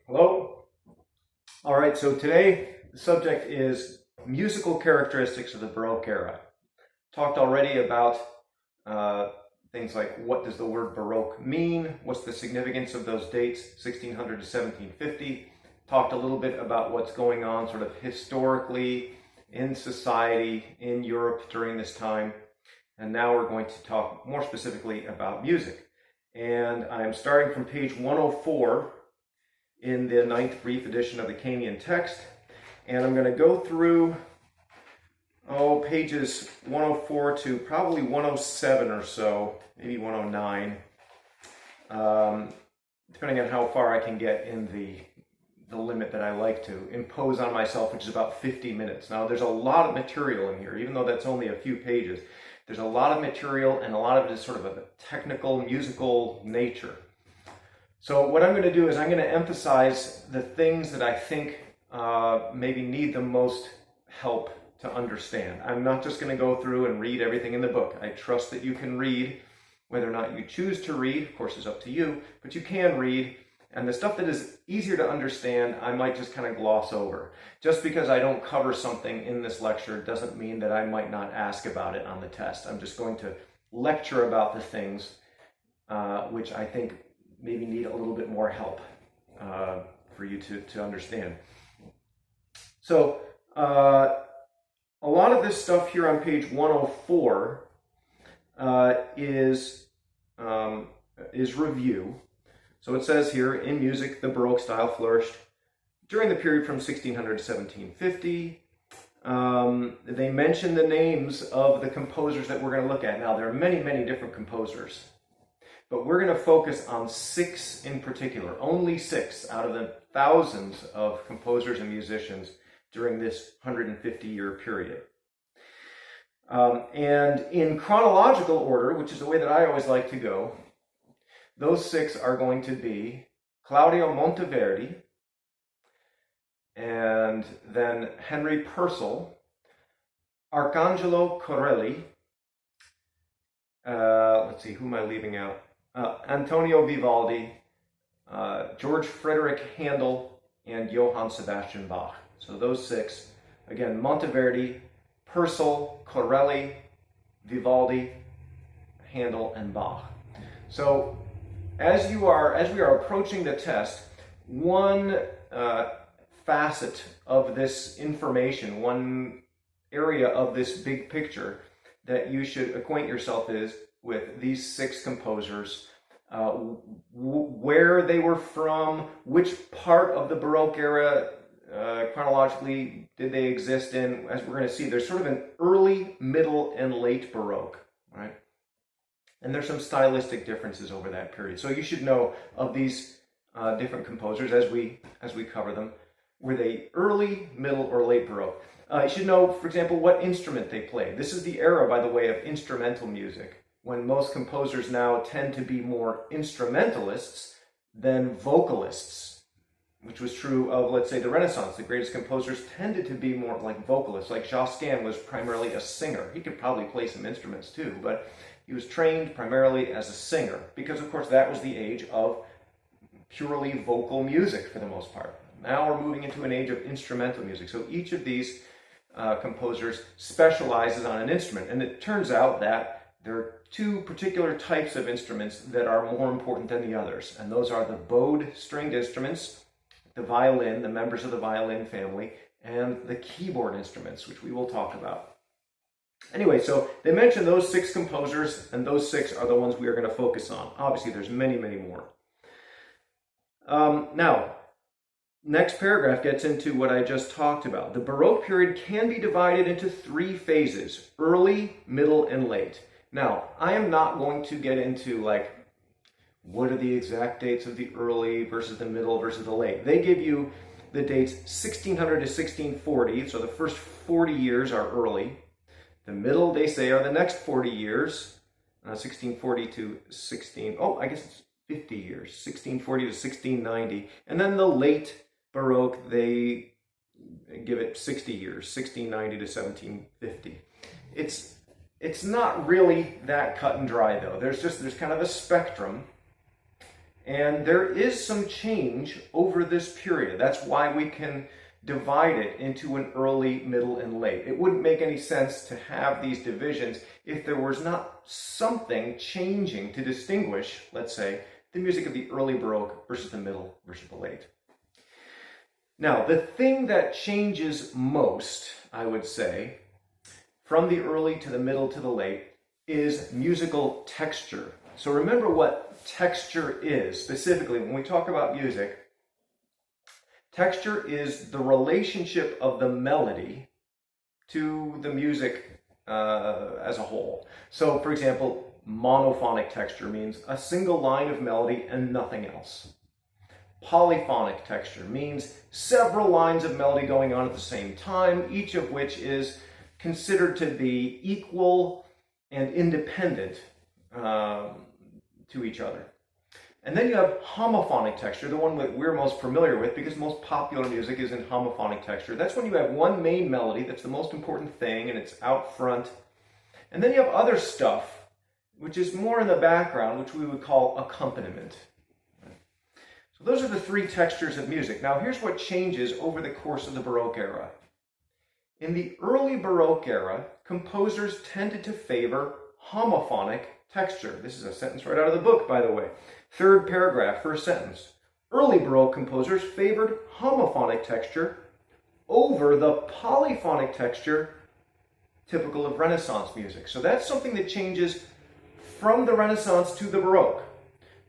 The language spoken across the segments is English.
Hello. All right, so today the subject is musical characteristics of the Baroque era. Talked already about things like what does the word Baroque mean, what's the significance of those dates, 1600 to 1750. Talked a little bit about what's going on sort of historically in society in Europe during this time. And now we're going to talk more specifically about music. And I'm starting from page 104 in the 9th brief edition of the Canian text. And I'm going to go through, pages 104 to probably 107 or so, maybe 109, depending on how far I can get in the limit that I like to impose on myself, which is about 50 minutes. Now, there's a lot of material in here, even though that's only a few pages. There's a lot of material, and a lot of it is sort of a technical, musical nature. So what I'm going to do is I'm going to emphasize the things that I think maybe need the most help to understand. I'm not just going to go through and read everything in the book. I trust that you can read. Whether or not you choose to read, of course, is up to you, but you can read. And the stuff that is easier to understand, I might just kind of gloss over. Just because I don't cover something in this lecture doesn't mean that I might not ask about it on the test. I'm just going to lecture about the things which I think maybe need a little bit more help for you to understand. So a lot of this stuff here on page 104 is review. So it says here, in music, the Baroque style flourished during the period from 1600 to 1750. They mention the names of the composers that we're going to look at. Now, there are many, many different composers, but we're going to focus on 6 in particular, only 6 out of the thousands of composers and musicians during this 150-year period. And in chronological order, which is the way that I always like to go, those 6 are going to be Claudio Monteverdi, and then Henry Purcell, Arcangelo Corelli, let's see, who am I leaving out? Antonio Vivaldi, George Frederick Handel, and Johann Sebastian Bach. So those 6, again, Monteverdi, Purcell, Corelli, Vivaldi, Handel, and Bach. So as we are approaching the test, one facet of this information, one area of this big picture that you should acquaint yourself with these 6 composers, where they were from, which part of the Baroque era chronologically did they exist in. As we're going to see, there's sort of an early, middle, and late Baroque, right? And there's some stylistic differences over that period. So you should know of these different composers as we cover them. Were they early, middle, or late Baroque? You should know, for example, what instrument they played. This is the era, by the way, of instrumental music, when most composers now tend to be more instrumentalists than vocalists, which was true of, let's say, the Renaissance. The greatest composers tended to be more like vocalists. Like Josquin was primarily a singer. He could probably play some instruments too, but he was trained primarily as a singer because, of course, that was the age of purely vocal music for the most part. Now we're moving into an age of instrumental music. So each of these composers specializes on an instrument. And it turns out that there are 2 particular types of instruments that are more important than the others. And those are the bowed stringed instruments, the violin, the members of the violin family, and the keyboard instruments, which we will talk about. Anyway, so they mention those 6 composers, and those 6 are the ones we are going to focus on. Obviously, there's many, many more. Now, next paragraph gets into what I just talked about. The Baroque period can be divided into 3 phases: early, middle, and late. Now, I am not going to get into, like, what are the exact dates of the early versus the middle versus the late. They give you the dates 1600 to 1640, so the first 40 years are early. The middle, they say, are the next 40 years, 1640 to 50 years, 1640 to 1690. And then the late Baroque, they give it 60 years, 1690 to 1750. It's not really that cut and dry, though. There's kind of a spectrum. And there is some change over this period. That's why we can divide it into an early, middle, and late. It wouldn't make any sense to have these divisions if there was not something changing to distinguish, let's say, the music of the early Baroque versus the middle versus the late. Now, the thing that changes most, I would say, from the early to the middle to the late is musical texture. So remember what texture is, specifically when we talk about music. Texture is the relationship of the melody to the music as a whole. So, for example, monophonic texture means a single line of melody and nothing else. Polyphonic texture means several lines of melody going on at the same time, each of which is considered to be equal and independent to each other. And then you have homophonic texture, the one that we're most familiar with because most popular music is in homophonic texture. That's when you have one main melody that's the most important thing and it's out front. And then you have other stuff, which is more in the background, which we would call accompaniment. So those are the three textures of music. Now here's what changes over the course of the Baroque era. In the early Baroque era, composers tended to favor homophonic texture. This is a sentence right out of the book, by the way. Third paragraph, first sentence. Early Baroque composers favored homophonic texture over the polyphonic texture typical of Renaissance music. So that's something that changes from the Renaissance to the Baroque.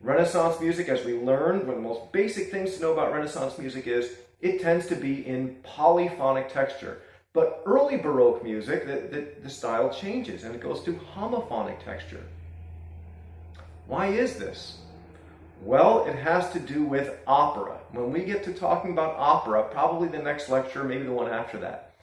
Renaissance music, as we learned, one of the most basic things to know about Renaissance music is it tends to be in polyphonic texture. But early Baroque music, the style changes and it goes to homophonic texture. Why is this? Well, it has to do with opera. When we get to talking about opera, probably the next lecture, maybe the one after that,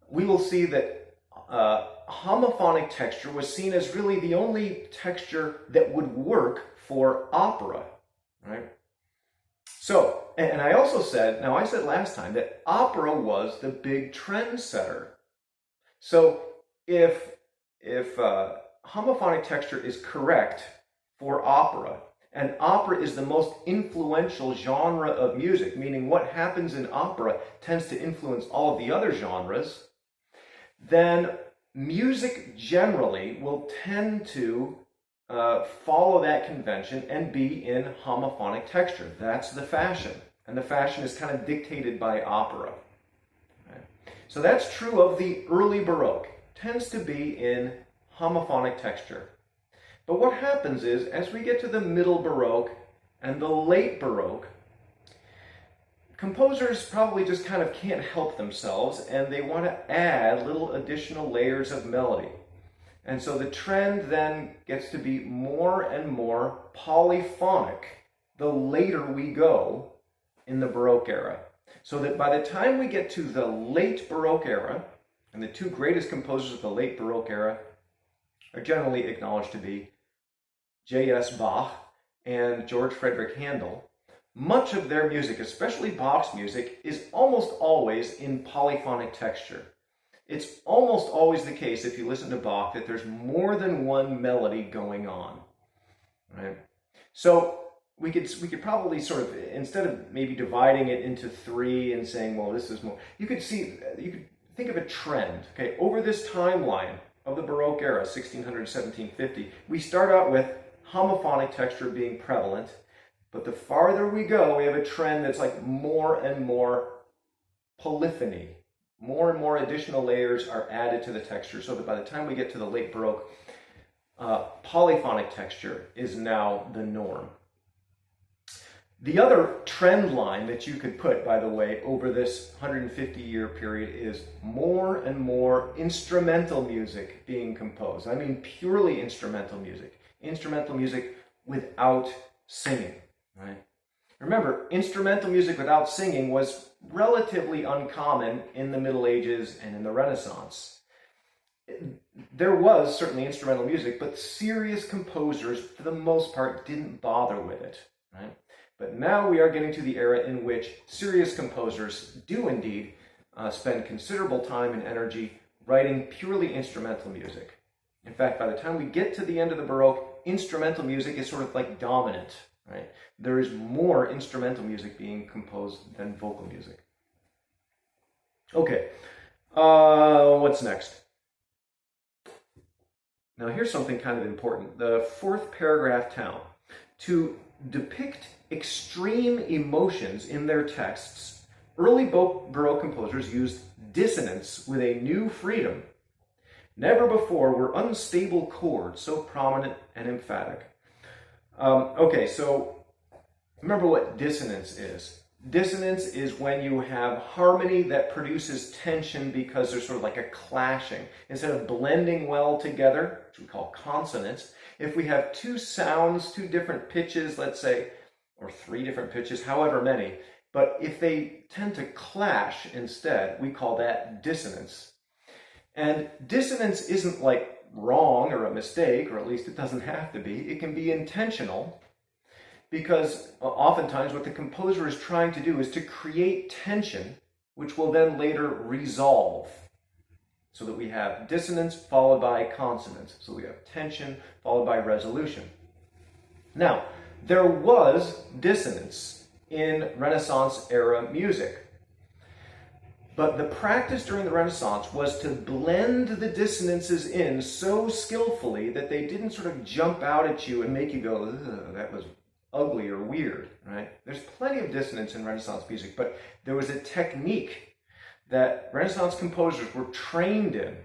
we will see that homophonic texture was seen as really the only texture that would work for opera, right? So, and I also said, now I said last time that opera was the big trendsetter. So if homophonic texture is correct for opera, and opera is the most influential genre of music, meaning what happens in opera tends to influence all of the other genres, then music generally will tend to follow that convention and be in homophonic texture. That's the fashion. And the fashion is kind of dictated by opera. Right? So that's true of the early Baroque. Tends to be in homophonic texture. But what happens is, as we get to the middle Baroque and the late Baroque, composers probably just kind of can't help themselves and they want to add little additional layers of melody. And so the trend then gets to be more and more polyphonic the later we go in the Baroque era. So that by the time we get to the late Baroque era, and the two greatest composers of the late Baroque era are generally acknowledged to be J.S. Bach and George Frederick Handel, much of their music, especially Bach's music, is almost always in polyphonic texture. It's almost always the case, if you listen to Bach, that there's more than one melody going on, right? So we could probably sort of, instead of maybe dividing it into three and saying, well, this is more, you could think of a trend, okay? Over this timeline of the Baroque era, 1600 to 1750, we start out with homophonic texture being prevalent, but the farther we go, we have a trend that's like more and more polyphony. More and more additional layers are added to the texture so that by the time we get to the late Baroque, polyphonic texture is now the norm. The other trend line that you could put, by the way, over this 150-year period is more and more instrumental music being composed. I mean purely instrumental music without singing, right? Remember, instrumental music without singing was relatively uncommon in the Middle Ages and in the Renaissance. There was certainly instrumental music, but serious composers, for the most part, didn't bother with it, right? But now we are getting to the era in which serious composers do indeed spend considerable time and energy writing purely instrumental music. In fact, by the time we get to the end of the Baroque, instrumental music is sort of like dominant. right? There is more instrumental music being composed than vocal music. Okay, what's next? Now here's something kind of important. The fourth paragraph down. To depict extreme emotions in their texts, early Baroque composers used dissonance with a new freedom. Never before were unstable chords so prominent and emphatic. Okay, so remember what dissonance is. Dissonance is when you have harmony that produces tension because there's sort of like a clashing. Instead of blending well together, which we call consonance, if we have two sounds, two different pitches, let's say, or three different pitches, however many, but if they tend to clash instead, we call that dissonance. And dissonance isn't like wrong or a mistake, or at least it doesn't have to be. It can be intentional, because oftentimes what the composer is trying to do is to create tension, which will then later resolve. So that we have dissonance followed by consonance. So we have tension followed by resolution. Now, there was dissonance in Renaissance era music. But the practice during the Renaissance was to blend the dissonances in so skillfully that they didn't sort of jump out at you and make you go, ugh, that was ugly or weird, right? There's plenty of dissonance in Renaissance music, but there was a technique that Renaissance composers were trained in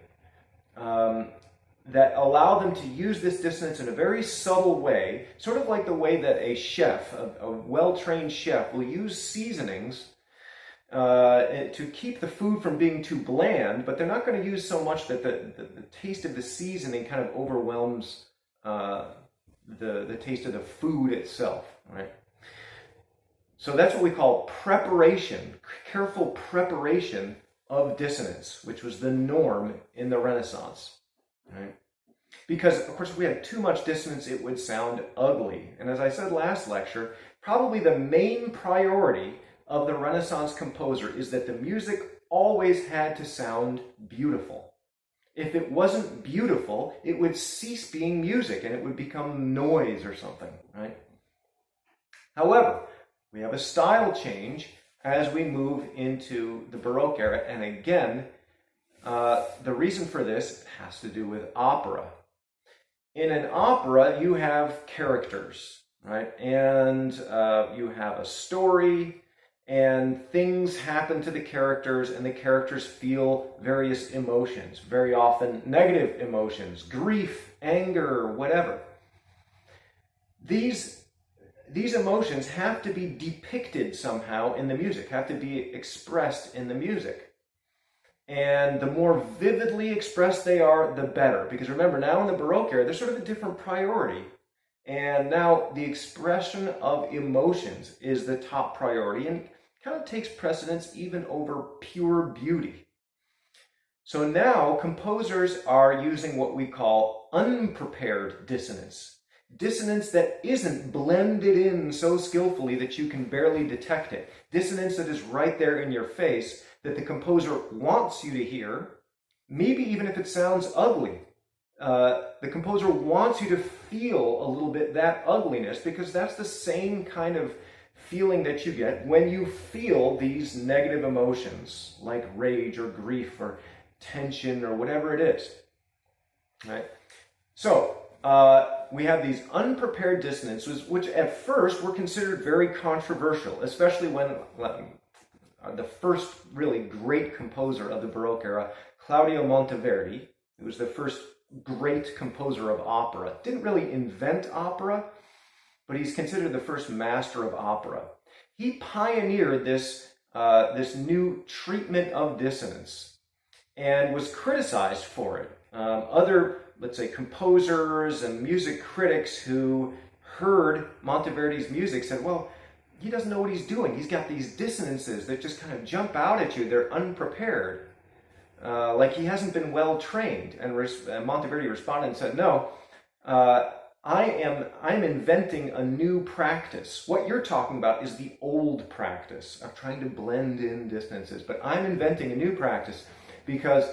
that allowed them to use this dissonance in a very subtle way, sort of like the way that a chef, a well-trained chef, will use seasonings to keep the food from being too bland, but they're not going to use so much that the taste of the seasoning kind of overwhelms the taste of the food itself, right? So that's what we call preparation, careful preparation of dissonance, which was the norm in the Renaissance, right? Because, of course, if we had too much dissonance, it would sound ugly. And as I said last lecture, probably the main priority of the Renaissance composer is that the music always had to sound beautiful. If it wasn't beautiful, it would cease being music and it would become noise or something, right? However, we have a style change as we move into the Baroque era. And again, the reason for this has to do with opera. In an opera, you have characters, right? And you have a story, and things happen to the characters, and the characters feel various emotions, very often negative emotions, grief, anger, whatever. These emotions have to be depicted somehow in the music, have to be expressed in the music. And the more vividly expressed they are, the better. Because remember, now in the Baroque era, there's sort of a different priority. And now the expression of emotions is the top priority and kind of takes precedence even over pure beauty. So now composers are using what we call unprepared dissonance. Dissonance that isn't blended in so skillfully that you can barely detect it. Dissonance that is right there in your face, that the composer wants you to hear, maybe even if it sounds ugly. The composer wants you to feel a little bit that ugliness, because that's the same kind of feeling that you get when you feel these negative emotions, like rage or grief or tension or whatever it is. Right? So, we have these unprepared dissonances, which at first were considered very controversial, especially when the first really great composer of the Baroque era, Claudio Monteverdi, who was the first great composer of opera, didn't really invent opera, but he's considered the first master of opera. He pioneered this new treatment of dissonance and was criticized for it. Other, let's say, composers and music critics who heard Monteverdi's music said, well, he doesn't know what he's doing. He's got these dissonances that just kind of jump out at you. They're unprepared. Like he hasn't been well trained. And Monteverdi responded and said, no, I'm inventing a new practice. What you're talking about is the old practice of trying to blend in dissonances. But I'm inventing a new practice because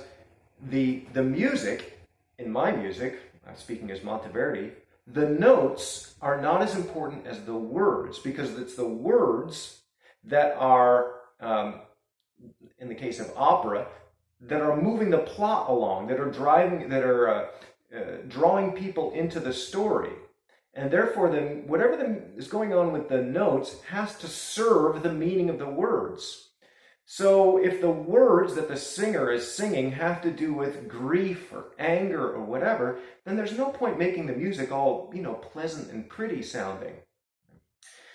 the music, in my music, speaking as Monteverdi, the notes are not as important as the words, because it's the words that are, in the case of opera, that are moving the plot along, that are drawing people into the story. And therefore, then whatever is going on with the notes has to serve the meaning of the words. So if the words that the singer is singing have to do with grief or anger or whatever, then there's no point making the music all, pleasant and pretty sounding.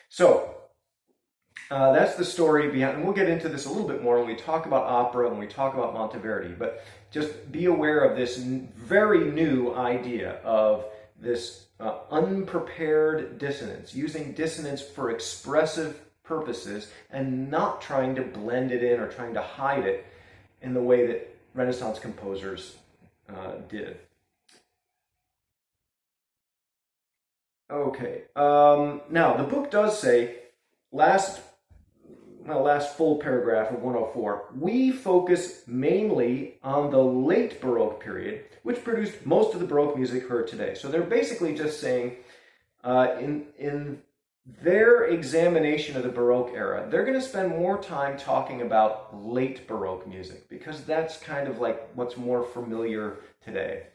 So that's the story behind, and we'll get into this a little bit more when we talk about opera, when we talk about Monteverdi, but just be aware of this very new idea of this unprepared dissonance, using dissonance for expressive purposes and not trying to blend it in or trying to hide it in the way that Renaissance composers did. Okay, now the book does say, last full paragraph of 104, we focus mainly on the late Baroque period, which produced most of the Baroque music heard today. So they're basically just saying, in their examination of the Baroque era, they're going to spend more time talking about late Baroque music, because that's kind of like what's more familiar today.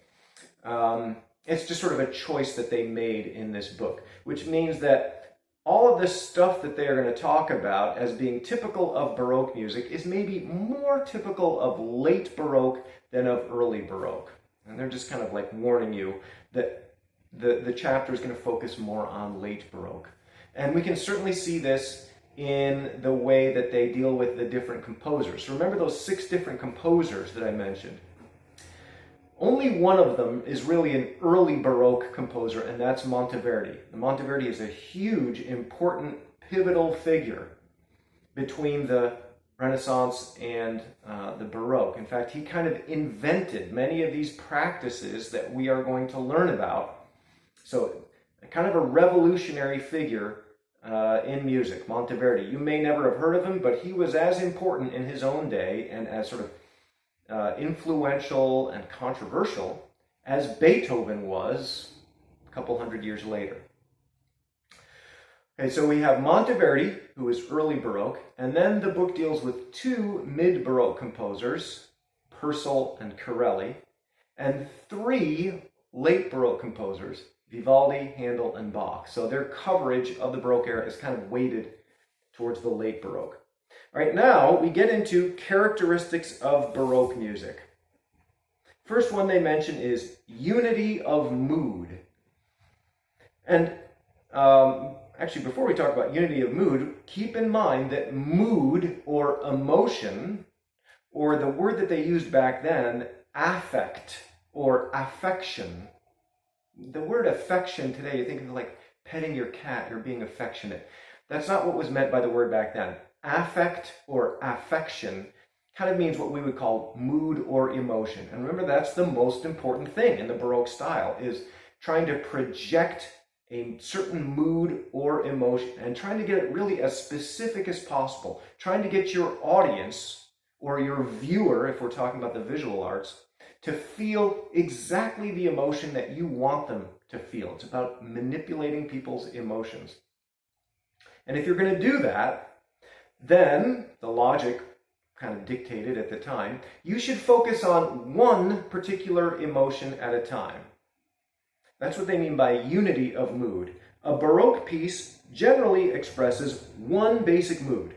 It's just sort of a choice that they made in this book, which means that all of this stuff that they are going to talk about as being typical of Baroque music is maybe more typical of late Baroque than of early Baroque. And they're just kind of like warning you that the chapter is going to focus more on late Baroque. And we can certainly see this in the way that they deal with the different composers. Remember those 6 different composers that I mentioned? Only one of them is really an early Baroque composer, and that's Monteverdi. Monteverdi is a huge, important, pivotal figure between the Renaissance and the Baroque. In fact, he kind of invented many of these practices that we are going to learn about. So, kind of a revolutionary figure in music, Monteverdi. You may never have heard of him, but he was as important in his own day and as sort of influential and controversial as Beethoven was a couple hundred years later. Okay, so we have Monteverdi, who is early Baroque, and then the book deals with 2 mid-Baroque composers, Purcell and Corelli, and 3 late Baroque composers, Vivaldi, Handel, and Bach. So their coverage of the Baroque era is kind of weighted towards the late Baroque. All right, now we get into characteristics of Baroque music. First one they mention is unity of mood. And actually, before we talk about unity of mood, keep in mind that mood or emotion, or the word that they used back then, affect or affection. The word affection today, you think of like petting your cat or being affectionate. That's not what was meant by the word back then. Affect or affection kind of means what we would call mood or emotion. And remember, that's the most important thing in the Baroque style, is trying to project a certain mood or emotion and trying to get it really as specific as possible. Trying to get your audience or your viewer, if we're talking about the visual arts, to feel exactly the emotion that you want them to feel. It's about manipulating people's emotions. And if you're going to do that, then the logic kind of dictated at the time, you should focus on one particular emotion at a time. That's what they mean by unity of mood. A Baroque piece generally expresses one basic mood.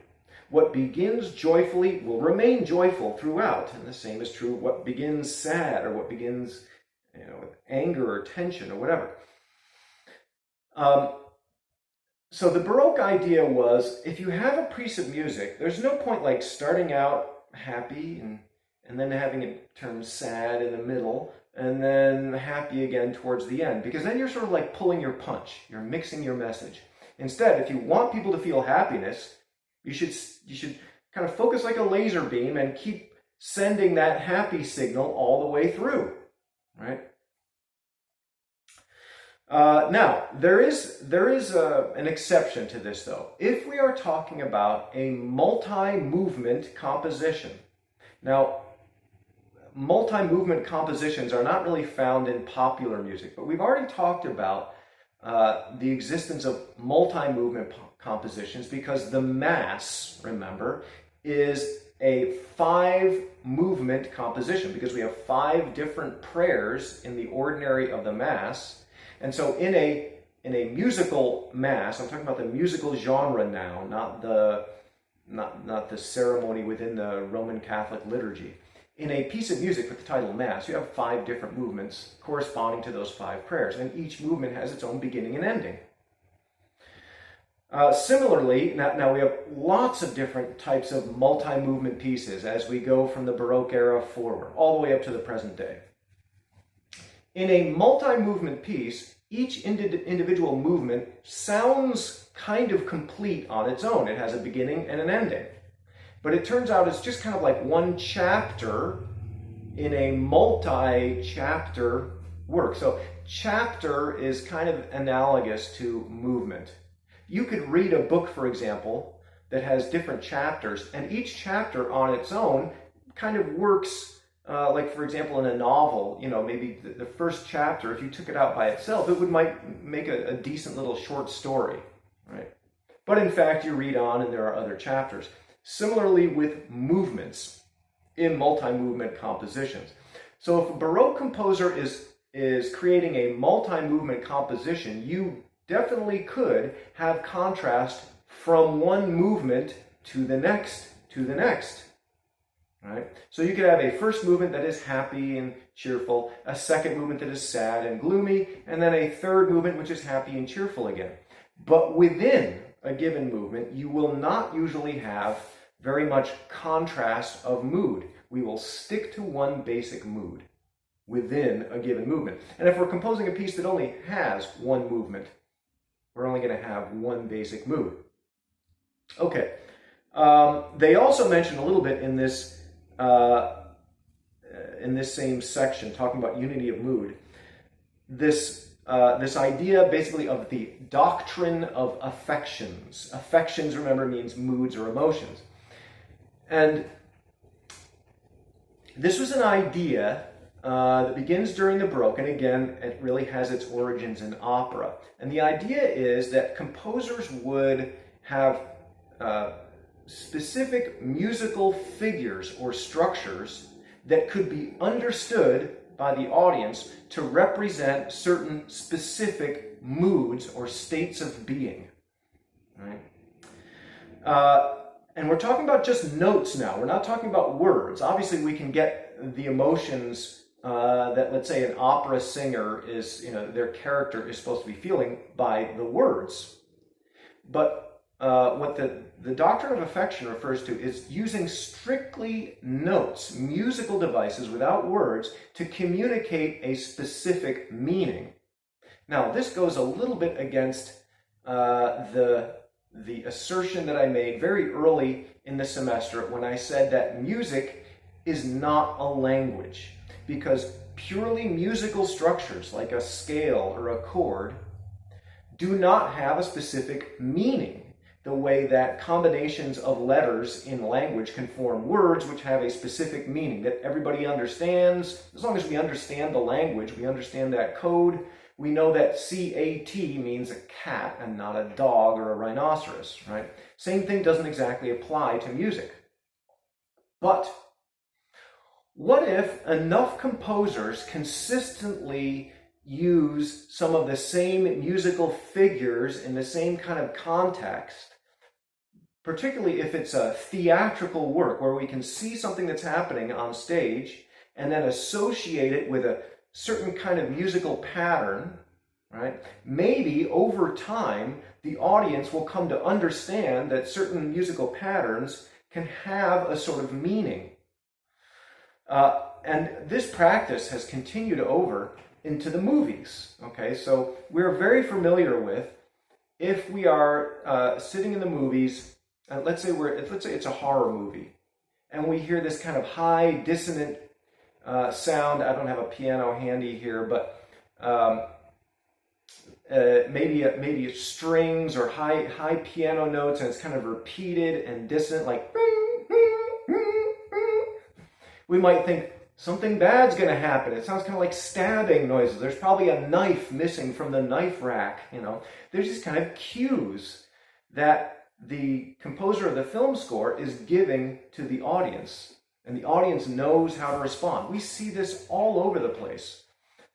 What begins joyfully will remain joyful throughout, and the same is true of what begins sad or what begins with anger or tension or whatever. So the Baroque idea was, if you have a piece of music, there's no point like starting out happy and then having it turn sad in the middle and then happy again towards the end, because then you're sort of like pulling your punch. You're mixing your message. Instead, if you want people to feel happiness, you should kind of focus like a laser beam and keep sending that happy signal all the way through, right? Now, there is an exception to this, though. If we are talking about a multi-movement composition. Now, multi-movement compositions are not really found in popular music, but we've already talked about the existence of multi-movement compositions, because the Mass, remember, is a 5-movement composition, because we have 5 different prayers in the ordinary of the Mass. And so in a musical Mass, I'm talking about the musical genre now, not the ceremony within the Roman Catholic liturgy. In a piece of music with the title Mass, you have 5 different movements corresponding to those 5 prayers, and each movement has its own beginning and ending. Similarly, now we have lots of different types of multi-movement pieces as we go from the Baroque era forward, all the way up to the present day. In a multi-movement piece, each individual movement sounds kind of complete on its own. It has a beginning and an ending. But it turns out it's just kind of like one chapter in a multi-chapter work. So chapter is kind of analogous to movement. You could read a book, for example, that has different chapters, and each chapter on its own kind of works, like for example in a novel, maybe the first chapter, if you took it out by itself, it might make a decent little short story, right? But in fact, you read on and there are other chapters. Similarly with movements in multi-movement compositions. So if a Baroque composer is creating a multi-movement composition, you definitely could have contrast from one movement to the next, right? So you could have a first movement that is happy and cheerful, a second movement that is sad and gloomy, and then a third movement which is happy and cheerful again. But within a given movement, you will not usually have very much contrast of mood. We will stick to one basic mood within a given movement. And if we're composing a piece that only has one movement, we're only going to have one basic mood. Okay. They also mention a little bit in this same section, talking about unity of mood, this idea basically of the doctrine of affections. Affections, remember, means moods or emotions. And this was an idea that begins during the Baroque, and again, it really has its origins in opera. And the idea is that composers would have specific musical figures or structures that could be understood by the audience to represent certain specific moods or states of being. Right? And we're talking about just notes now. We're not talking about words. Obviously, we can get the emotions that, let's say, an opera singer is, their character is supposed to be feeling by the words. But what the doctrine of affection refers to is using strictly notes, musical devices without words, to communicate a specific meaning. Now, this goes a little bit against the assertion that I made very early in the semester when I said that music is not a language, because purely musical structures like a scale or a chord do not have a specific meaning, the way that combinations of letters in language can form words which have a specific meaning that everybody understands. As long as we understand the language, we understand that code, we know that C-A-T means a cat and not a dog or a rhinoceros, right? Same thing doesn't exactly apply to music. But what if enough composers consistently use some of the same musical figures in the same kind of context, particularly if it's a theatrical work where we can see something that's happening on stage and then associate it with a certain kind of musical pattern, right? Maybe over time, the audience will come to understand that certain musical patterns can have a sort of meaning. And this practice has continued over into the movies, okay? So we're very familiar with, if we are sitting in the movies, let's say it's a horror movie, and we hear this kind of high dissonant sound. I don't have a piano handy here, but maybe strings or high piano notes, and it's kind of repeated and dissonant, like we might think, something bad's going to happen. It sounds kind of like stabbing noises. There's probably a knife missing from the knife rack, you know. There's these kind of cues that the composer of the film score is giving to the audience, and the audience knows how to respond. We see this all over the place,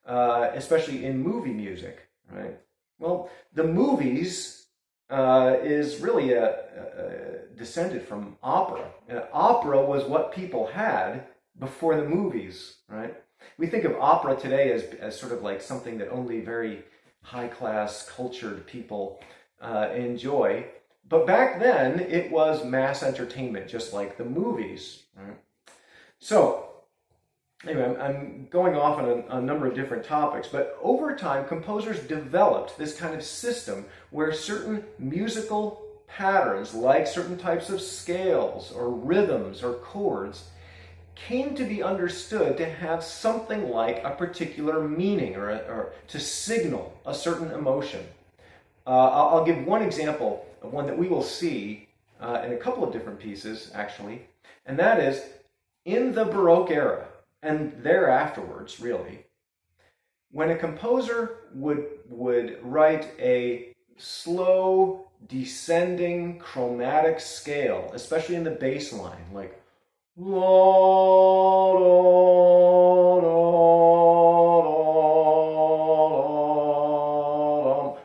especially in movie music, right? Well, the movies is really descended from opera. Opera was what people had before the movies, right? We think of opera today as sort of like something that only very high-class, cultured people enjoy. But back then, it was mass entertainment, just like the movies, right? So, anyway, I'm going off on a number of different topics, but over time, composers developed this kind of system where certain musical patterns, like certain types of scales or rhythms or chords, came to be understood to have something like a particular meaning or to signal a certain emotion. I'll give one example of one that we will see in a couple of different pieces, actually, and that is in the Baroque era, and thereafterwards, really, when a composer would write a slow, descending, chromatic scale, especially in the bass line, like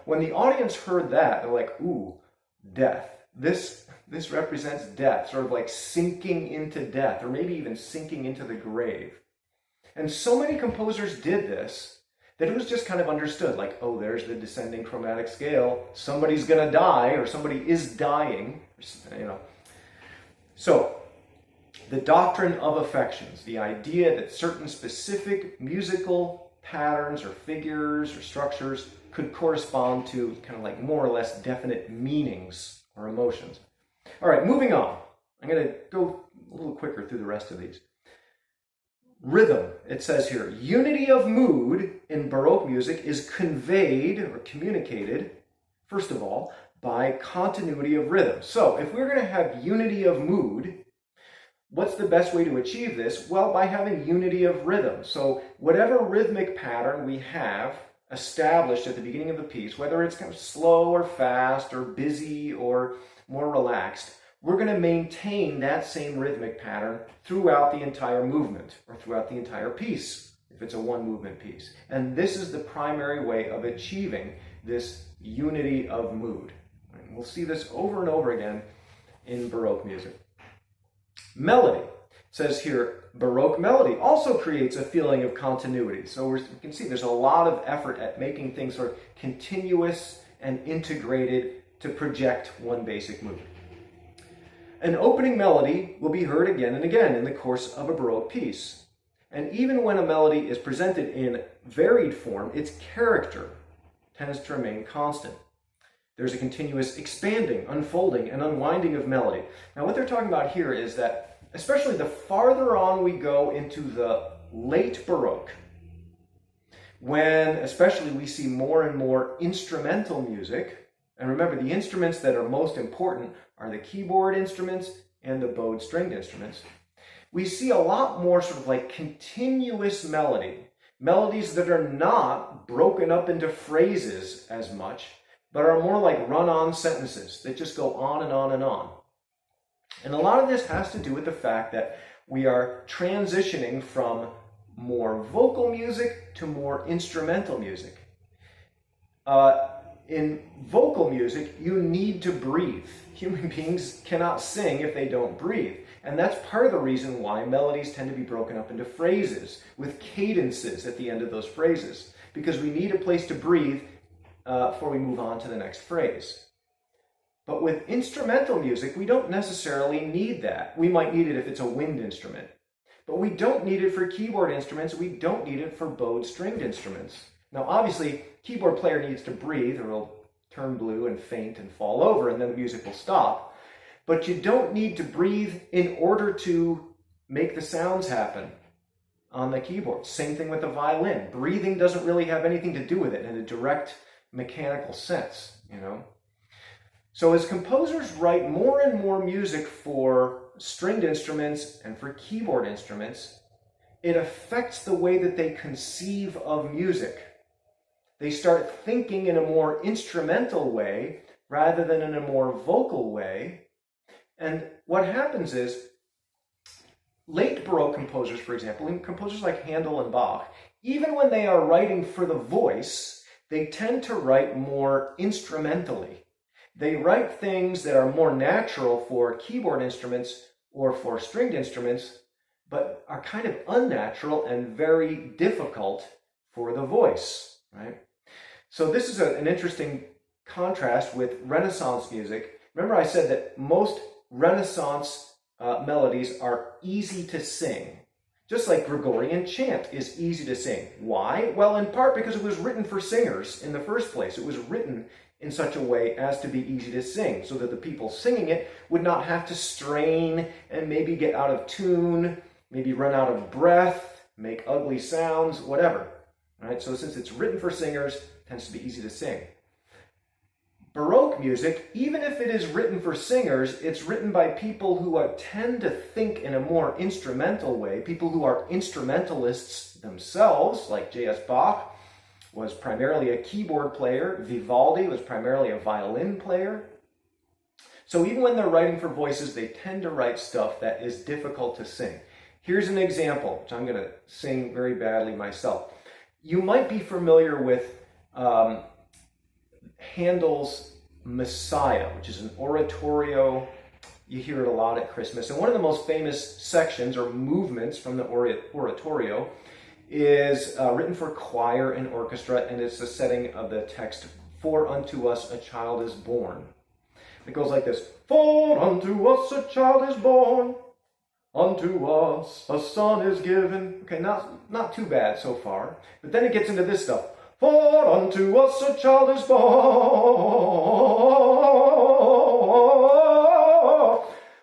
when the audience heard that, they're like, ooh, death. This represents death, sort of like sinking into death, or maybe even sinking into the grave. And so many composers did this that it was just kind of understood, like, oh, there's the descending chromatic scale. Somebody's going to die, or somebody is dying, you know. So, the doctrine of affections, the idea that certain specific musical patterns or figures or structures could correspond to kind of like more or less definite meanings or emotions. All right, moving on. I'm going to go a little quicker through the rest of these. Rhythm, it says here, unity of mood in Baroque music is conveyed or communicated, first of all, by continuity of rhythm. So if we're going to have unity of mood, what's the best way to achieve this? Well, by having unity of rhythm. So whatever rhythmic pattern we have established at the beginning of the piece, whether it's kind of slow or fast or busy or more relaxed, we're going to maintain that same rhythmic pattern throughout the entire movement or throughout the entire piece, if it's a one-movement piece. And this is the primary way of achieving this unity of mood. And we'll see this over and over again in Baroque music. Melody. It says here, Baroque melody also creates a feeling of continuity. So we can see there's a lot of effort at making things sort of continuous and integrated to project one basic movement. An opening melody will be heard again and again in the course of a Baroque piece. And even when a melody is presented in varied form, its character tends to remain constant. There's a continuous expanding, unfolding, and unwinding of melody. Now what they're talking about here is that, especially the farther on we go into the late Baroque, when especially we see more and more instrumental music, and remember the instruments that are most important are the keyboard instruments and the bowed stringed instruments, we see a lot more sort of like continuous melody. Melodies that are not broken up into phrases as much, but are more like run-on sentences that just go on and on and on. And a lot of this has to do with the fact that we are transitioning from more vocal music to more instrumental music. In vocal music, you need to breathe. Human beings cannot sing if they don't breathe. And that's part of the reason why melodies tend to be broken up into phrases with cadences at the end of those phrases, because we need a place to breathe before we move on to the next phrase. But with instrumental music, we don't necessarily need that. We might need it if it's a wind instrument, but we don't need it for keyboard instruments. We don't need it for bowed stringed instruments. Now, obviously, keyboard player needs to breathe or he'll turn blue and faint and fall over and then the music will stop. But you don't need to breathe in order to make the sounds happen on the keyboard. Same thing with the violin. Breathing doesn't really have anything to do with it in a direct mechanical sense, you know. So as composers write more and more music for stringed instruments and for keyboard instruments, it affects the way that they conceive of music. They start thinking in a more instrumental way rather than in a more vocal way. And what happens is, late Baroque composers, for example, and composers like Handel and Bach, even when they are writing for the voice, they tend to write more instrumentally. They write things that are more natural for keyboard instruments or for stringed instruments, but are kind of unnatural and very difficult for the voice, right? So this is an interesting contrast with Renaissance music. Remember I said that most Renaissance melodies are easy to sing, just like Gregorian chant is easy to sing. Why? Well, in part because it was written for singers in the first place. It was written in such a way as to be easy to sing, so that the people singing it would not have to strain and maybe get out of tune, maybe run out of breath, make ugly sounds, whatever. Right? So since it's written for singers, it tends to be easy to sing. Baroque music, even if it is written for singers, it's written by people who tend to think in a more instrumental way, people who are instrumentalists themselves, like J.S. Bach was primarily a keyboard player, Vivaldi was primarily a violin player. So even when they're writing for voices, they tend to write stuff that is difficult to sing. Here's an example, which I'm going to sing very badly myself. You might be familiar with Handel's Messiah, which is an oratorio. You hear it a lot at Christmas. And one of the most famous sections or movements from the oratorio is written for choir and orchestra, and it's the setting of the text, "For unto us a child is born." It goes like this: "For unto us a child is born, unto us a son is given." Okay, not too bad so far. But then it gets into this stuff. "For unto us a child is born."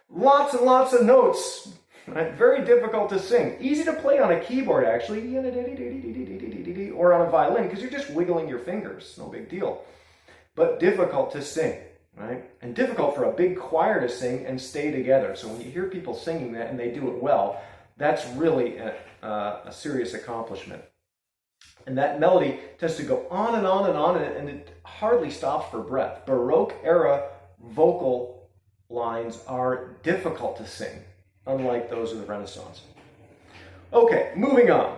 Lots and lots of notes. Right? Very difficult to sing. Easy to play on a keyboard, actually, or on a violin, because you're just wiggling your fingers. No big deal. But difficult to sing, right? And difficult for a big choir to sing and stay together. So when you hear people singing that and they do it well, that's really a serious accomplishment. And that melody tends to go on and on and on, and it hardly stops for breath. Baroque era vocal lines are difficult to sing, unlike those of the Renaissance. Okay, moving on.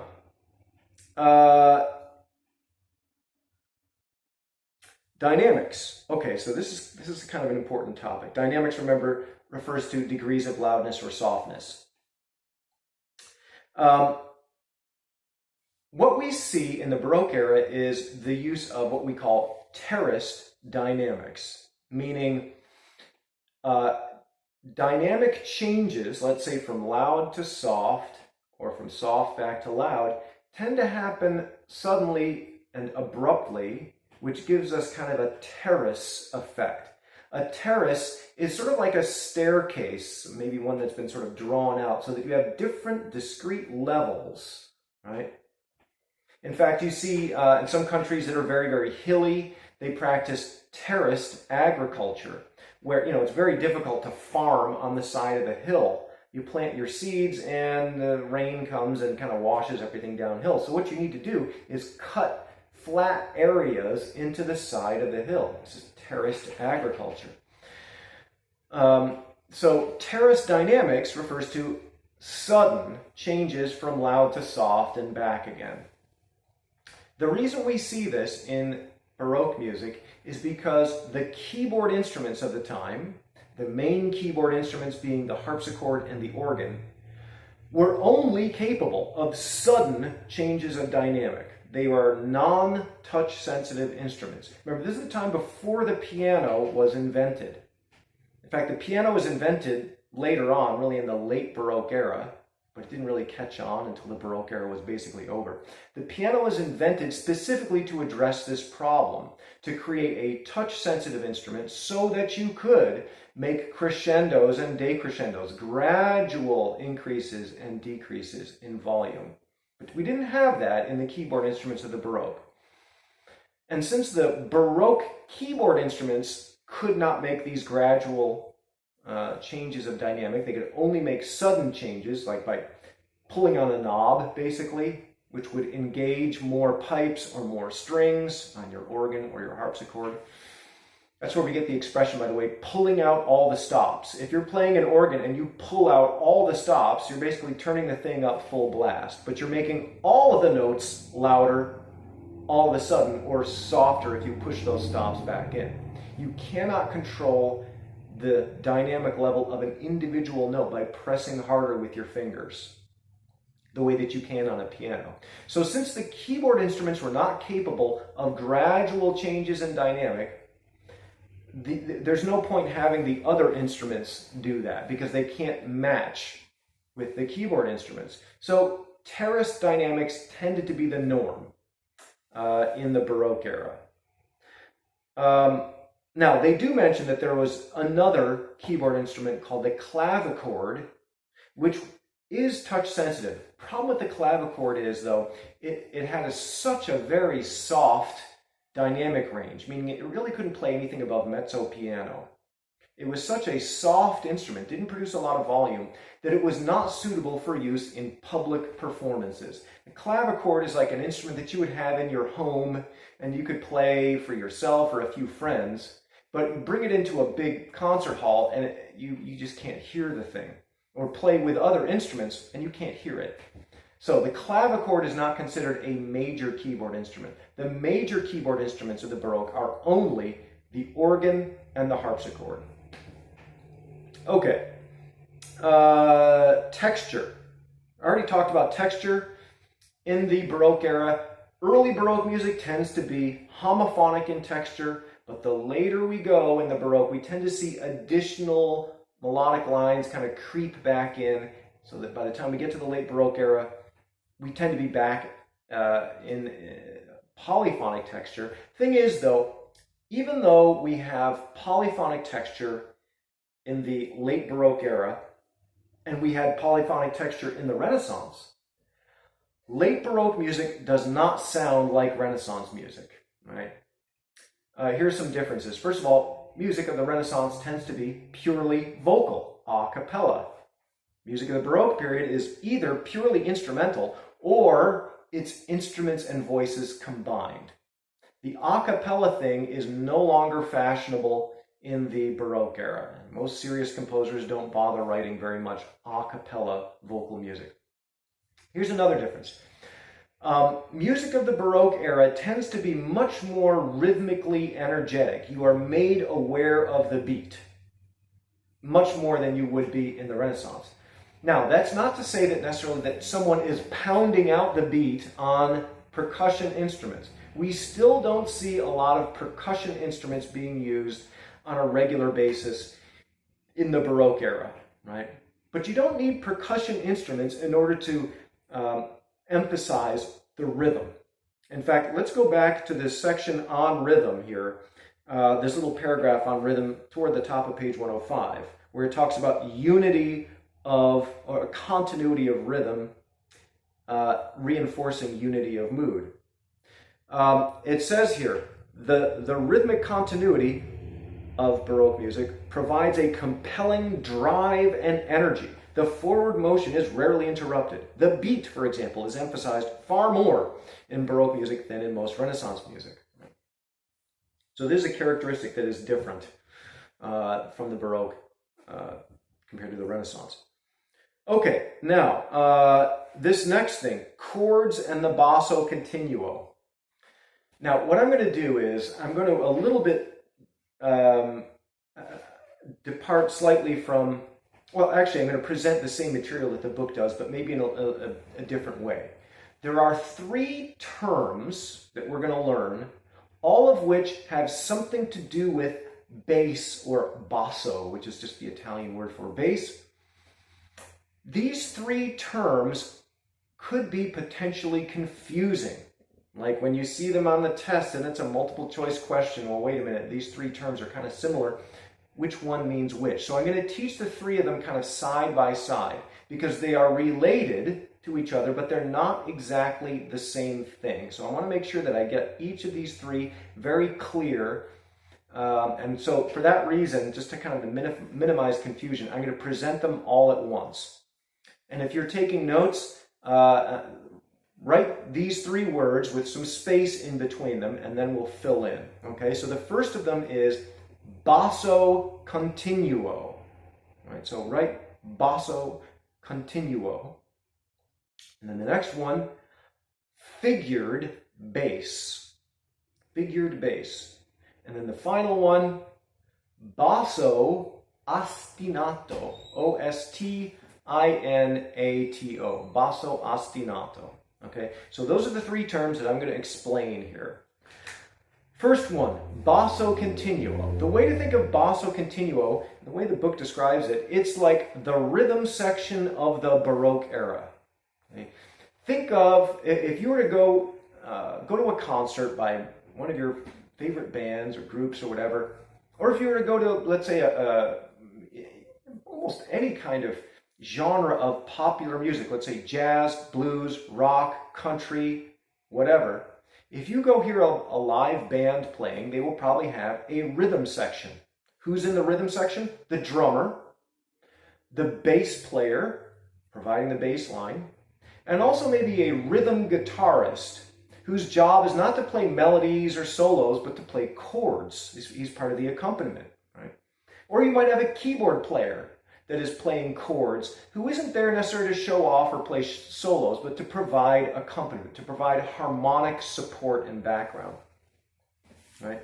Dynamics. Okay, so this is kind of an important topic. Dynamics, remember, refers to degrees of loudness or softness. What we see in the Baroque era is the use of what we call Terrace Dynamics, meaning dynamic changes, let's say from loud to soft, or from soft back to loud, tend to happen suddenly and abruptly, which gives us kind of a terrace effect. A terrace is sort of like a staircase, maybe one that's been sort of drawn out, so that you have different discrete levels, right? In fact, you see in some countries that are very, very hilly, they practice terraced agriculture, where it's very difficult to farm on the side of a hill. You plant your seeds and the rain comes and kind of washes everything downhill. So what you need to do is cut flat areas into the side of the hill. This is terraced agriculture. So terrace dynamics refers to sudden changes from loud to soft and back again. The reason we see this in Baroque music is because the keyboard instruments of the time, the main keyboard instruments being the harpsichord and the organ, were only capable of sudden changes of dynamic. They were non-touch sensitive instruments. Remember, this is the time before the piano was invented. In fact, the piano was invented later on, really in the late Baroque era, but it didn't really catch on until the Baroque era was basically over. The piano was invented specifically to address this problem, to create a touch-sensitive instrument so that you could make crescendos and decrescendos, gradual increases and decreases in volume. But we didn't have that in the keyboard instruments of the Baroque. And since the Baroque keyboard instruments could not make these gradual changes of dynamic, they could only make sudden changes, like by pulling on a knob, basically, which would engage more pipes or more strings on your organ or your harpsichord. That's where we get the expression, by the way, pulling out all the stops. If you're playing an organ and you pull out all the stops, you're basically turning the thing up full blast, but you're making all of the notes louder all of a sudden, or softer if you push those stops back in. You cannot control the dynamic level of an individual note by pressing harder with your fingers, the way that you can on a piano. So since the keyboard instruments were not capable of gradual changes in dynamic, there's no point having the other instruments do that because they can't match with the keyboard instruments. So Terrace dynamics tended to be the norm in the Baroque era. Now, they do mention that there was another keyboard instrument called the clavichord, which is touch sensitive. Problem with the clavichord is, though, it had such a very soft dynamic range, meaning it really couldn't play anything above mezzo piano. It was such a soft instrument, didn't produce a lot of volume, that it was not suitable for use in public performances. The clavichord is like an instrument that you would have in your home and you could play for yourself or a few friends, but bring it into a big concert hall and you just can't hear the thing. Or play with other instruments and you can't hear it. So the clavichord is not considered a major keyboard instrument. The major keyboard instruments of the Baroque are only the organ and the harpsichord. Okay, texture. I already talked about texture in the Baroque era. Early Baroque music tends to be homophonic in texture, but the later we go in the Baroque, we tend to see additional melodic lines kind of creep back in, so that by the time we get to the late Baroque era, we tend to be back in polyphonic texture. Thing is, though, even though we have polyphonic texture in the late Baroque era, and we had polyphonic texture in the Renaissance, late Baroque music does not sound like Renaissance music, right? Here's some differences. First of all, music of the Renaissance tends to be purely vocal, a cappella. Music of the Baroque period is either purely instrumental or it's instruments and voices combined. The a cappella thing is no longer fashionable in the Baroque era. Most serious composers don't bother writing very much a cappella vocal music. Here's another difference. Music of the Baroque era tends to be much more rhythmically energetic. You are made aware of the beat, much more than you would be in the Renaissance. Now, that's not to say that necessarily that someone is pounding out the beat on percussion instruments. We still don't see a lot of percussion instruments being used on a regular basis in the Baroque era, right? But you don't need percussion instruments in order to emphasize the rhythm. In fact, let's go back to this section on rhythm here, this little paragraph on rhythm toward the top of page 105, where it talks about unity of, or continuity of rhythm, reinforcing unity of mood. It says here, the rhythmic continuity of Baroque music provides a compelling drive and energy. The forward motion is rarely interrupted. The beat, for example, is emphasized far more in Baroque music than in most Renaissance music. So this is a characteristic that is different from the Baroque compared to the Renaissance. Okay, now, this next thing, chords and the Basso Continuo. Now, what I'm going to do is, I'm going to a little bit depart slightly from, well, actually, I'm going to present the same material that the book does, but maybe in a different way. There are 3 terms that we're going to learn, all of which have something to do with bass or basso, which is just the Italian word for bass. These 3 terms could be potentially confusing. Like when you see them on the test and it's a multiple choice question, well, wait a minute, these 3 terms are kind of similar. Which one means which? So I'm going to teach the 3 of them kind of side by side because they are related to each other, but they're not exactly the same thing. So I want to make sure that I get each of these 3 very clear. And so for that reason, just to kind of minimize confusion, I'm going to present them all at once. And if you're taking notes, write these three words with some space in between them, and then we'll fill in. Okay, so the first of them is Basso Continuo. Right, so write Basso Continuo. And then the next one, figured bass. Figured bass. And then the final one, Basso Ostinato. O-S-T-I-N-A-T-O. Basso Ostinato. Okay, so those are the three terms that I'm going to explain here. First one, Basso Continuo. The way to think of Basso Continuo, the way the book describes it, it's like the rhythm section of the Baroque era. Okay? Think of, if you were to go to a concert by one of your favorite bands or groups or whatever, or if you were to go to, let's say, almost any kind of genre of popular music, let's say jazz, blues, rock, country, whatever. If you go hear a live band playing, they will probably have a rhythm section. Who's in the rhythm section? The drummer, the bass player, providing the bass line, and also maybe a rhythm guitarist whose job is not to play melodies or solos, but to play chords. He's part of the accompaniment, right? Or you might have a keyboard player that is playing chords, who isn't there necessarily to show off or play solos, but to provide accompaniment, to provide harmonic support and background, right?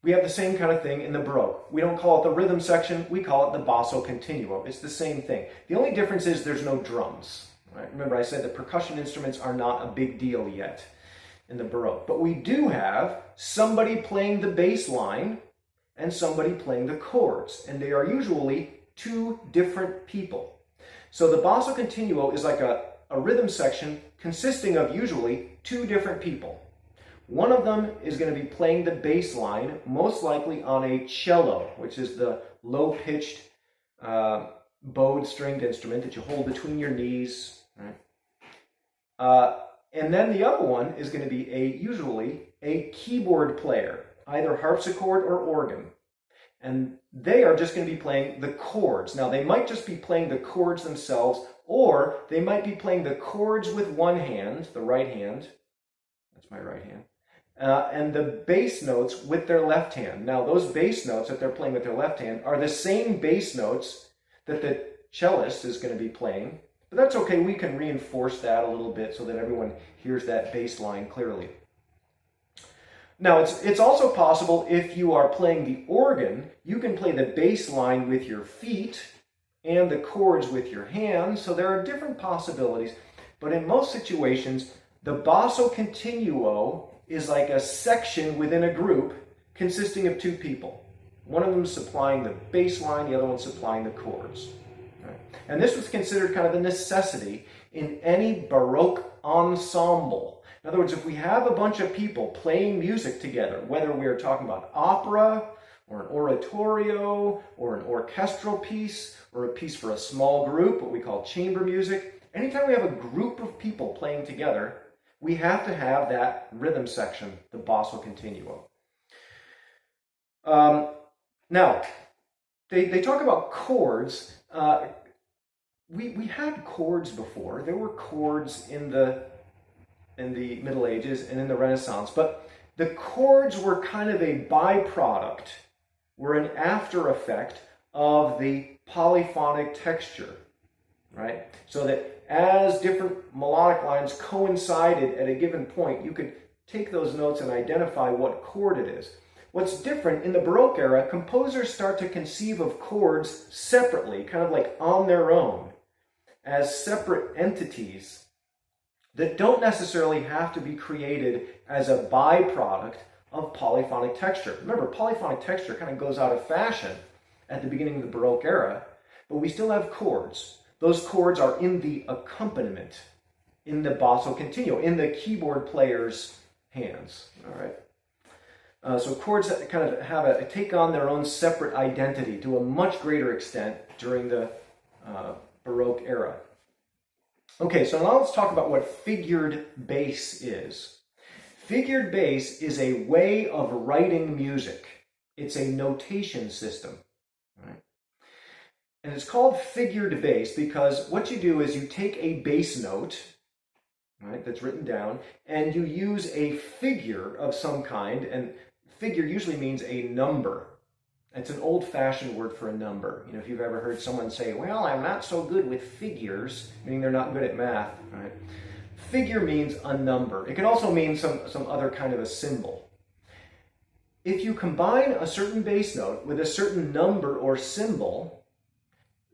We have the same kind of thing in the Baroque. We don't call it the rhythm section, we call it the Basso Continuo. It's the same thing. The only difference is there's no drums, right? Remember I said that percussion instruments are not a big deal yet in the Baroque, but we do have somebody playing the bass line and somebody playing the chords, and they are usually two different people. So the Basso Continuo is like a rhythm section consisting of usually two different people. One of them is going to be playing the bass line, most likely on a cello, which is the low-pitched bowed stringed instrument that you hold between your knees. Right? And then the other one is going to be usually a keyboard player, either harpsichord or organ. And they are just going to be playing the chords. Now, they might just be playing the chords themselves, or they might be playing the chords with one hand, the right hand. That's my right hand. And the bass notes with their left hand. Now, those bass notes that they're playing with their left hand are the same bass notes that the cellist is going to be playing. But that's okay. We can reinforce that a little bit so that everyone hears that bass line clearly. Now, it's also possible if you are playing the organ, you can play the bass line with your feet and the chords with your hands. So there are different possibilities. But in most situations, the Basso Continuo is like a section within a group consisting of two people. One of them is supplying the bass line, the other one supplying the chords. Right? And this was considered kind of a necessity in any Baroque ensemble. In other words, if we have a bunch of people playing music together, whether we're talking about opera or an oratorio or an orchestral piece or a piece for a small group, what we call chamber music, anytime we have a group of people playing together, we have to have that rhythm section, the Basso Continuo. Now, they talk about chords. We had chords before. There were chords in the Middle Ages and in the Renaissance, but the chords were kind of a byproduct, were an after effect of the polyphonic texture, right? So that as different melodic lines coincided at a given point, you could take those notes and identify what chord it is. What's different, in the Baroque era, composers start to conceive of chords separately, kind of like on their own, as separate entities that don't necessarily have to be created as a byproduct of polyphonic texture. Remember, polyphonic texture kind of goes out of fashion at the beginning of the Baroque era, but we still have chords. Those chords are in the accompaniment, in the Basso Continuo, in the keyboard player's hands. All right. So chords kind of take on their own separate identity to a much greater extent during the Baroque era. Okay, so now let's talk about what figured bass is. Figured bass is a way of writing music. It's a notation system. Right? And it's called figured bass because what you do is you take a bass note, right, that's written down, and you use a figure of some kind, and figure usually means a number. It's an old-fashioned word for a number. You know, if you've ever heard someone say, well, I'm not so good with figures, meaning they're not good at math, right? Figure means a number. It can also mean some other kind of a symbol. If you combine a certain bass note with a certain number or symbol,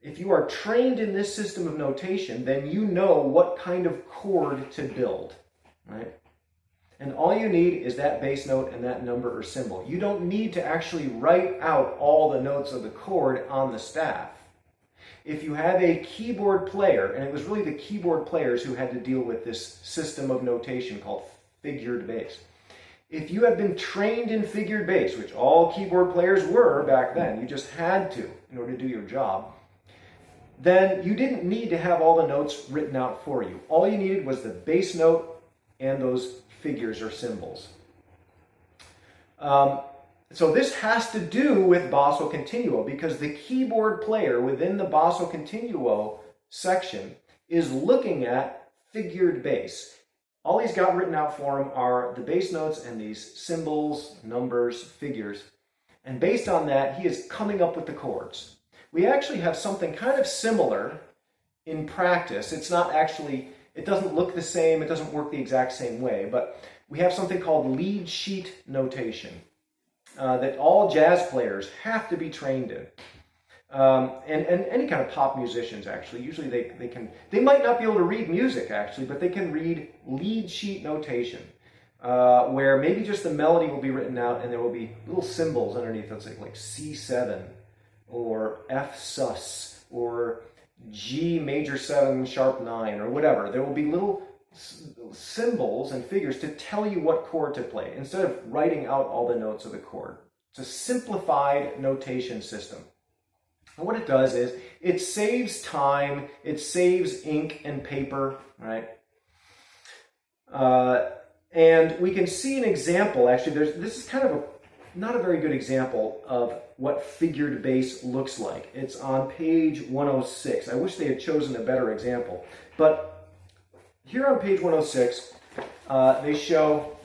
if you are trained in this system of notation, then you know what kind of chord to build, right? And all you need is that bass note and that number or symbol. You don't need to actually write out all the notes of the chord on the staff. If you have a keyboard player, and it was really the keyboard players who had to deal with this system of notation called figured bass. If you have been trained in figured bass, which all keyboard players were back then, you just had to in order to do your job, then you didn't need to have all the notes written out for you. All you needed was the bass note and those figures or symbols. So this has to do with Basso Continuo because the keyboard player within the Basso Continuo section is looking at figured bass. All he's got written out for him are the bass notes and these symbols, numbers, figures. And based on that, he is coming up with the chords. We actually have something kind of similar in practice. It's not actually, it doesn't look the same, it doesn't work the exact same way, but we have something called lead sheet notation that all jazz players have to be trained in. And any kind of pop musicians, actually. Usually they might not be able to read music, actually, but they can read lead sheet notation, where maybe just the melody will be written out and there will be little symbols underneath. Let's say like C7 or F sus or G major 7 sharp 9 or whatever. There will be little symbols and figures to tell you what chord to play instead of writing out all the notes of the chord. It's a simplified notation system. And what it does is it saves time, it saves ink and paper, right? And we can see an example, actually, this is kind of not a very good example of what figured bass looks like. It's on page 106. I wish they had chosen a better example. But here on page 106, they show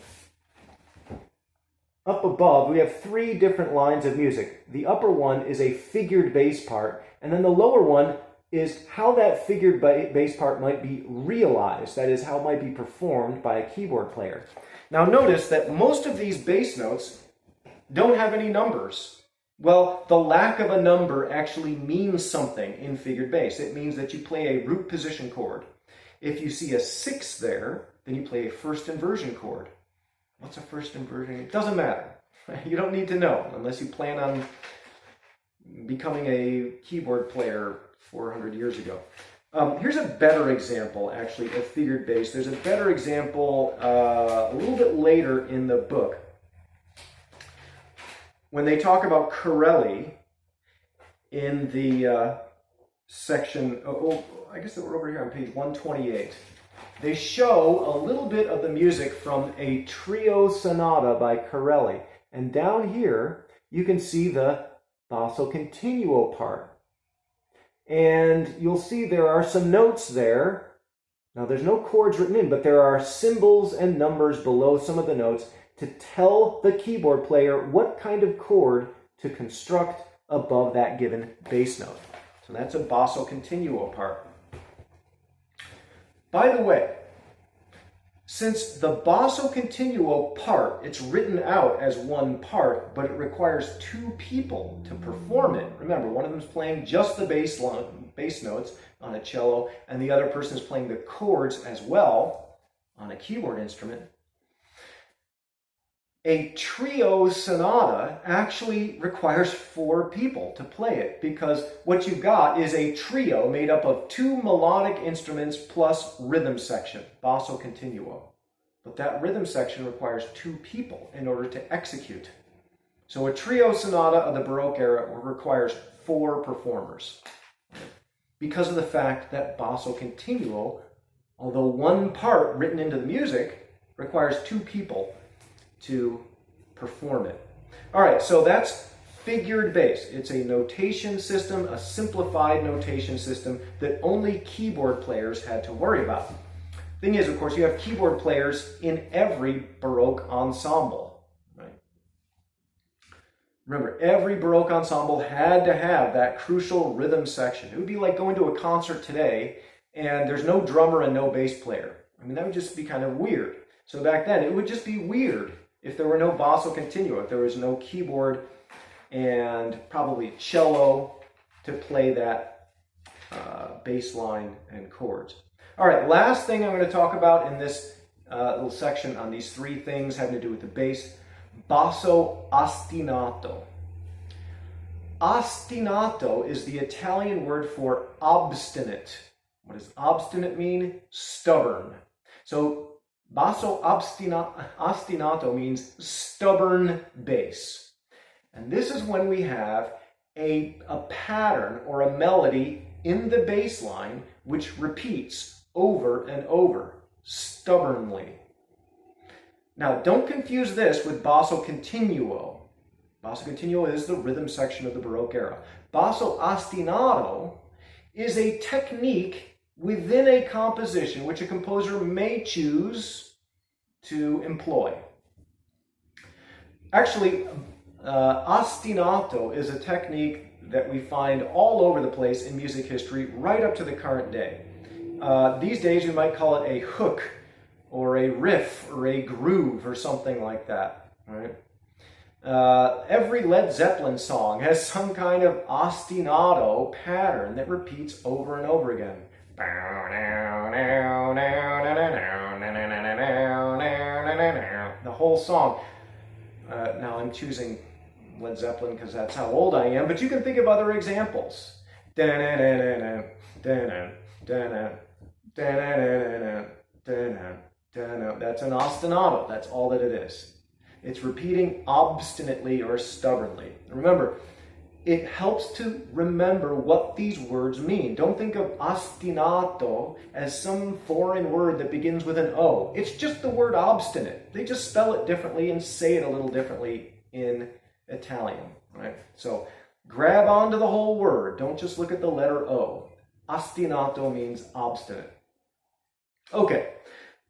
up above, we have 3 different lines of music. The upper one is a figured bass part, and then the lower one is how that figured bass part might be realized, that is, how it might be performed by a keyboard player. Now notice that most of these bass notes don't have any numbers. Well, the lack of a number actually means something in figured bass. It means that you play a root position chord. If you see a 6 there, then you play a first inversion chord. What's a first inversion? It doesn't matter. You don't need to know unless you plan on becoming a keyboard player 400 years ago. Here's a better example, actually, of figured bass. There's a better example a little bit later in the book. When they talk about Corelli in the section, I guess we're over here on page 128. They show a little bit of the music from a trio sonata by Corelli. And down here, you can see the Basso Continuo part. And you'll see there are some notes there. Now, there's no chords written in, but there are symbols and numbers below some of the notes to tell the keyboard player what kind of chord to construct above that given bass note. So that's a Basso Continuo part. By the way, since the Basso Continuo part, it's written out as one part, but it requires 2 people to perform it. Remember, one of them is playing just the bass notes on a cello, and the other person is playing the chords as well on a keyboard instrument. A trio sonata actually requires 4 people to play it because what you've got is a trio made up of 2 melodic instruments plus rhythm section, Basso Continuo. But that rhythm section requires 2 people in order to execute. So a trio sonata of the Baroque era requires 4 performers because of the fact that Basso Continuo, although one part written into the music, requires 2 people to perform it. All right, so that's figured bass. It's a notation system, a simplified notation system that only keyboard players had to worry about. Thing is, of course, you have keyboard players in every Baroque ensemble. Right? Remember, every Baroque ensemble had to have that crucial rhythm section. It would be like going to a concert today and there's no drummer and no bass player. I mean, that would just be kind of weird. So back then, it would just be weird if there were no Basso Continuo, if there was no keyboard and probably cello to play that bass line and chords. All right, last thing I'm going to talk about in this little section on these three things having to do with the bass, Basso Ostinato. Ostinato is the Italian word for obstinate. What does obstinate mean? Stubborn. So Basso Ostinato means stubborn bass. And this is when we have a pattern or a melody in the bass line which repeats over and over, stubbornly. Now, don't confuse this with Basso Continuo. Basso Continuo is the rhythm section of the Baroque era. Basso Ostinato is a technique within a composition which a composer may choose to employ. Actually, ostinato is a technique that we find all over the place in music history right up to the current day. These days you might call it a hook or a riff or a groove or something like that. Right? Every Led Zeppelin song has some kind of ostinato pattern that repeats over and over again. The whole song. Now I'm choosing Led Zeppelin because that's how old I am, but you can think of other examples. That's an ostinato. That's all that it is. It's repeating obstinately or stubbornly. Remember, it helps to remember what these words mean. Don't think of ostinato as some foreign word that begins with an O. It's just the word obstinate. They just spell it differently and say it a little differently in Italian. Right? So grab onto the whole word. Don't just look at the letter O. Ostinato means obstinate. Okay.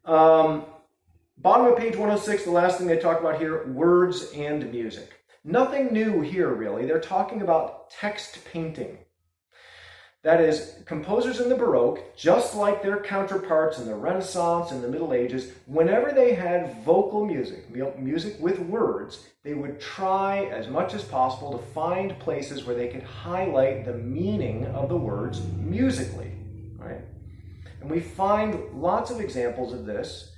Bottom of page 106, the last thing they talk about here, words and music. Nothing new here, really. They're talking about text painting. That is, composers in the Baroque, just like their counterparts in the Renaissance and the Middle Ages, whenever they had vocal music, music with words, they would try as much as possible to find places where they could highlight the meaning of the words musically. Right? And we find lots of examples of this.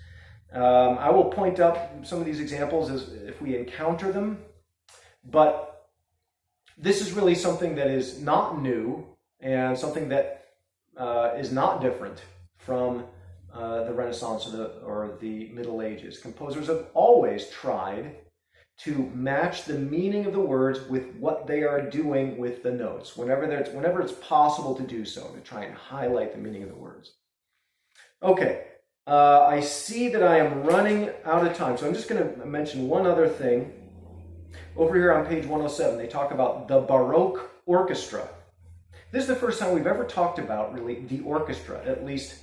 I will point up some of these examples as if we encounter them. But this is really something that is not new and something that is not different from the Renaissance or the Middle Ages. Composers have always tried to match the meaning of the words with what they are doing with the notes, whenever it's possible to do so, to try and highlight the meaning of the words. Okay, I see that I am running out of time, so I'm just going to mention one other thing. Over here on page 107, they talk about the Baroque Orchestra. This is the first time we've ever talked about, really, the orchestra, at least,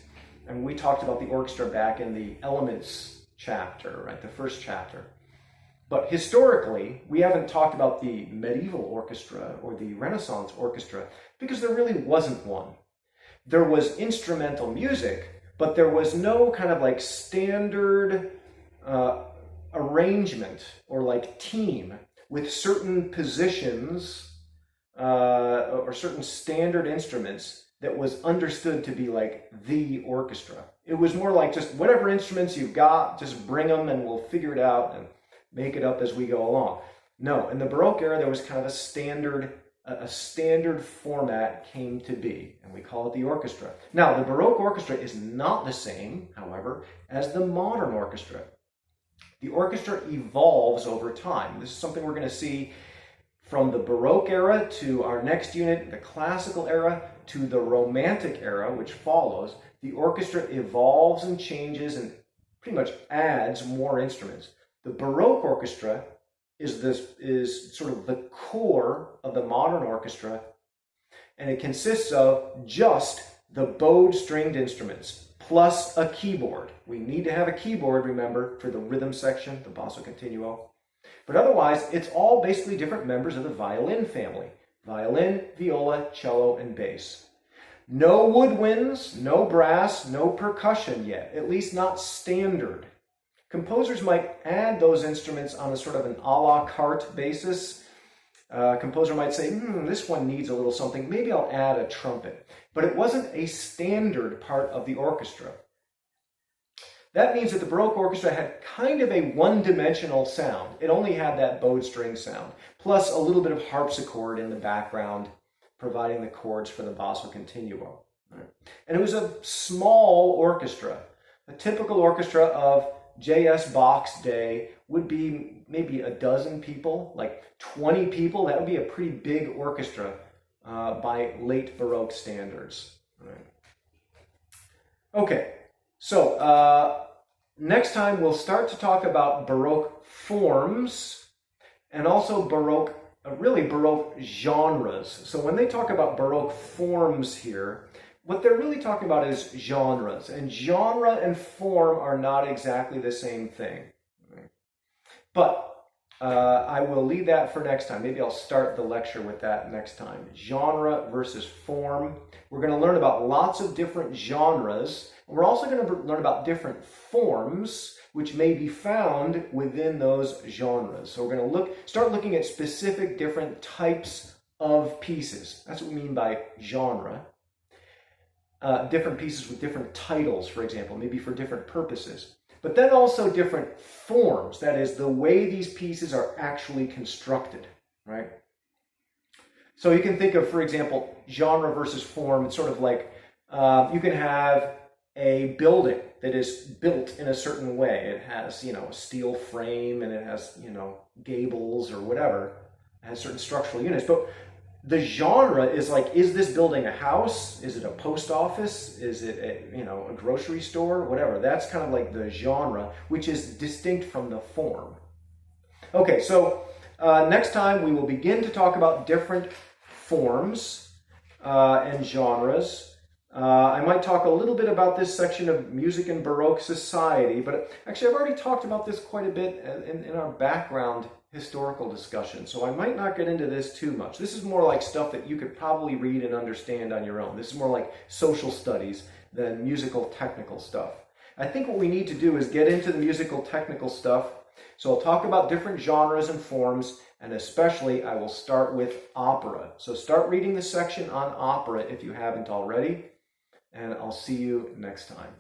and we talked about the orchestra back in the Elements chapter, right, the first chapter. But historically, we haven't talked about the medieval orchestra or the Renaissance orchestra because there really wasn't one. There was instrumental music, but there was no kind of like standard arrangement or like team with certain positions or certain standard instruments that was understood to be like the orchestra. It was more like just whatever instruments you've got, just bring them and we'll figure it out and make it up as we go along. No, in the Baroque era, there was kind of a standard format came to be, and we call it the orchestra. Now, the Baroque orchestra is not the same, however, as the modern orchestra. The orchestra evolves over time. This is something we're going to see from the Baroque era to our next unit, the Classical era, to the Romantic era, which follows. The orchestra evolves and changes and pretty much adds more instruments. The Baroque orchestra is sort of the core of the modern orchestra, and it consists of just the bowed stringed instruments plus a keyboard. We need to have a keyboard, remember, for the rhythm section, the Basso Continuo. But otherwise, it's all basically different members of the violin family. Violin, viola, cello, and bass. No woodwinds, no brass, no percussion yet, at least not standard. Composers might add those instruments on a sort of an a la carte basis. Composer might say, this one needs a little something, maybe I'll add a trumpet. But it wasn't a standard part of the orchestra. That means that the Baroque orchestra had kind of a one-dimensional sound. It only had that bowed string sound, plus a little bit of harpsichord in the background, providing the chords for the Basso Continuo. And it was a small orchestra. A typical orchestra of J.S. Bach's day would be maybe a dozen people, like 20 people. That would be a pretty big orchestra by late Baroque standards. Okay, so next time we'll start to talk about Baroque forms and also Baroque genres. So when they talk about Baroque forms here, what they're really talking about is genres. And genre and form are not exactly the same thing. But I will leave that for next time. Maybe I'll start the lecture with that next time. Genre versus form. We're going to learn about lots of different genres. And we're also going to learn about different forms which may be found within those genres. So we're going to start looking at specific different types of pieces. That's what we mean by genre. Different pieces with different titles, for example, maybe for different purposes. But then also different forms, that is, the way these pieces are actually constructed, right? So you can think of, for example, genre versus form. It's sort of like you can have a building that is built in a certain way. It has, a steel frame and it has, gables or whatever. It has certain structural units. But the genre is like, is this building a house? Is it a post office? Is it a grocery store? Whatever. That's kind of like the genre, which is distinct from the form. Okay, so next time we will begin to talk about different forms and genres. I might talk a little bit about this section of music in Baroque society, but actually I've already talked about this quite a bit in our background historical discussion, so I might not get into this too much. This is more like stuff that you could probably read and understand on your own. This is more like social studies than musical technical stuff. I think what we need to do is get into the musical technical stuff. So I'll talk about different genres and forms, and especially I will start with opera. So start reading the section on opera if you haven't already, and I'll see you next time.